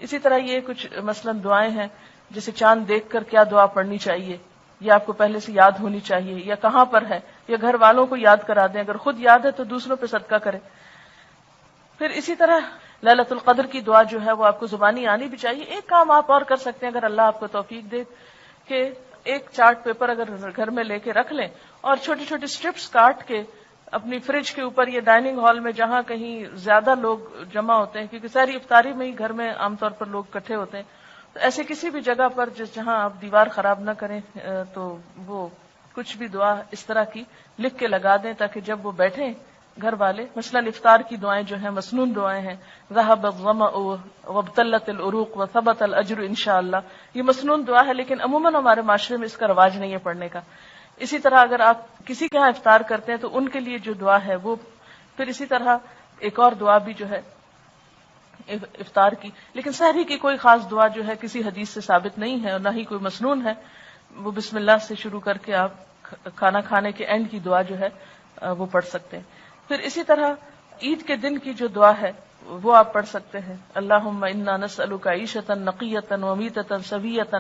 اسی طرح یہ کچھ مثلاً دعائیں ہیں، جیسے چاند دیکھ کر کیا دعا پڑھنی چاہیے، یہ آپ کو پہلے سے یاد ہونی چاہیے، یا کہاں پر ہے، یا گھر والوں کو یاد کرا دیں، اگر خود یاد ہے تو دوسروں پہ صدقہ کریں. پھر اسی طرح ليلۃ القدر کی دعا جو ہے وہ آپ کو زبانی آنی بھی چاہیے. ایک کام آپ اور کر سکتے ہیں اگر اللہ آپ کو توفیق دے، کہ ایک چارٹ پیپر اگر گھر میں لے کے رکھ لیں اور چھوٹی چھوٹی اسٹرپس کاٹ کے اپنی فریج کے اوپر یا ڈائننگ ہال میں جہاں کہیں زیادہ لوگ جمع ہوتے ہیں، کیونکہ ساری افطاری میں ہی گھر میں عام طور پر لوگ اکٹھے ہوتے ہیں، تو ایسے کسی بھی جگہ پر جہاں آپ دیوار خراب نہ کریں تو وہ کچھ بھی دعا اس طرح کی لکھ کے لگا دیں، تاکہ جب وہ بیٹھیں گھر والے، مثلا افطار کی دعائیں جو ہیں مسنون دعائیں ہیں، ذهب الظمأ وابتلت العروق وثبت الاجر انشاءاللہ، یہ مسنون دعا ہے لیکن عموماً ہمارے معاشرے میں اس کا رواج نہیں ہے پڑھنے کا. اسی طرح اگر آپ کسی کے ہاں افطار کرتے ہیں تو ان کے لیے جو دعا ہے وہ، پھر اسی طرح ایک اور دعا بھی جو ہے افطار کی، لیکن سحری کی کوئی خاص دعا جو ہے کسی حدیث سے ثابت نہیں ہے اور نہ ہی کوئی مسنون ہے. وہ بسم اللہ سے شروع کر کے آپ کھانا کھانے کے اینڈ کی دعا جو ہے وہ پڑھ سکتے ہیں. پھر اسی طرح عید کے دن کی جو دعا ہے وہ آپ پڑھ سکتے ہیں، اللہم انا نسألک عیشۃ نقیۃ ومیتۃ سویۃ.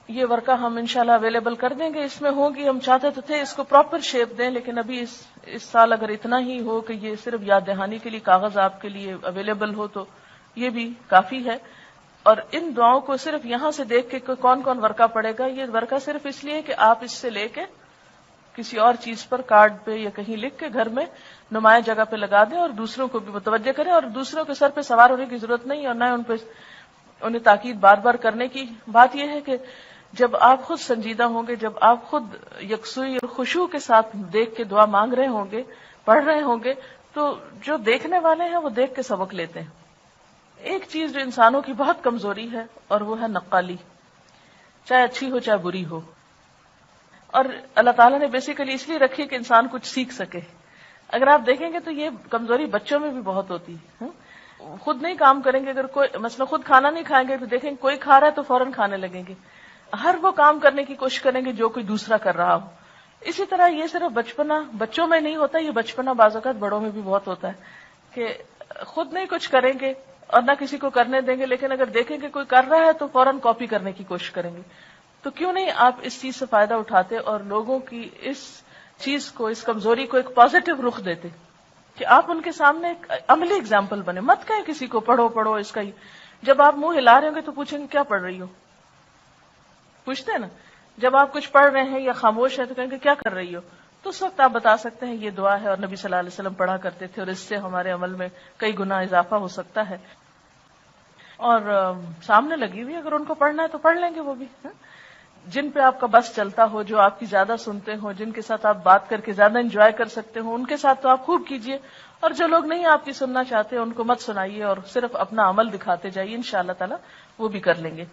یہ ورقہ ہم انشاءاللہ اویلیبل کر دیں گے، اس میں ہوگی، ہم چاہتے تو تھے اس کو پراپر شیپ دیں، لیکن ابھی اس سال اگر اتنا ہی ہو کہ یہ صرف یاد دہانی کے لیے کاغذ آپ کے لیے اویلیبل ہو تو یہ بھی کافی ہے. اور ان دعاؤں کو صرف یہاں سے دیکھ کے کون کون ورقہ پڑے گا، یہ ورقہ صرف اس لیے کہ آپ اس سے لے کے کسی اور چیز پر کارڈ پہ یا کہیں لکھ کے گھر میں نمایاں جگہ پہ لگا دیں اور دوسروں کو بھی متوجہ کریں، اور دوسروں کے سر پہ سوار ہونے کی ضرورت نہیں اور نہ ان پہ انہیں تاکید بار بار کرنے کی. بات یہ ہے کہ جب آپ خود سنجیدہ ہوں گے، جب آپ خود یکسوئی اور خشوع کے ساتھ دیکھ کے دعا مانگ رہے ہوں گے، پڑھ رہے ہوں گے، تو جو دیکھنے والے ہیں وہ دیکھ کے سبق لیتے ہیں. ایک چیز جو انسانوں کی بہت کمزوری ہے اور وہ ہے نقالی، چاہے اچھی ہو چاہے بری ہو. اور اللہ تعالیٰ نے بیسیکلی اس لیے رکھی کہ انسان کچھ سیکھ سکے. اگر آپ دیکھیں گے تو یہ کمزوری بچوں میں بھی بہت ہوتی ہے. خود نہیں کام کریں گے، اگر کوئی مثلا خود کھانا نہیں کھائیں گے تو دیکھیں گے کوئی کھا رہا ہے تو فوراً کھانے لگیں گے، ہر وہ کام کرنے کی کوشش کریں گے جو کوئی دوسرا کر رہا ہو. اسی طرح یہ صرف بچپنا بچوں میں نہیں ہوتا، یہ بچپنا بعض اوقات بڑوں میں بھی بہت ہوتا ہے کہ خود نہیں کچھ کریں گے اور نہ کسی کو کرنے دیں گے، لیکن اگر دیکھیں کہ کوئی کر رہا ہے تو فوراً کاپی کرنے کی کوشش کریں گے. تو کیوں نہیں آپ اس چیز سے فائدہ اٹھاتے اور لوگوں کی اس چیز کو، اس کمزوری کو ایک پازیٹو رخ دیتے کہ آپ ان کے سامنے ایک عملی اگزامپل بنے. مت کہیں کسی کو پڑھو پڑھو اس کا ہی، جب آپ منہ ہلا رہے ہوں گے تو پوچھیں گے کیا پڑھ رہی ہو، پوچھتے ہیں نا. جب آپ کچھ پڑھ رہے ہیں یا خاموش ہیں تو کہیں گے کیا کر رہی ہو، تو اس وقت آپ بتا سکتے ہیں یہ دعا ہے اور نبی صلی اللہ علیہ وسلم پڑھا کرتے تھے اور اس سے ہمارے عمل میں کئی گنا اضافہ ہو سکتا ہے. اور سامنے لگی ہوئی اگر ان کو پڑھنا ہے تو پڑھ لیں گے وہ بھی. جن پہ آپ کا بس چلتا ہو، جو آپ کی زیادہ سنتے ہوں، جن کے ساتھ آپ بات کر کے زیادہ انجوائے کر سکتے ہوں، ان کے ساتھ تو آپ خوب کیجئے، اور جو لوگ نہیں آپ کی سننا چاہتے ان کو مت سنائیے اور صرف اپنا عمل دکھاتے جائیے، انشاءاللہ تعالی وہ بھی کر لیں گے.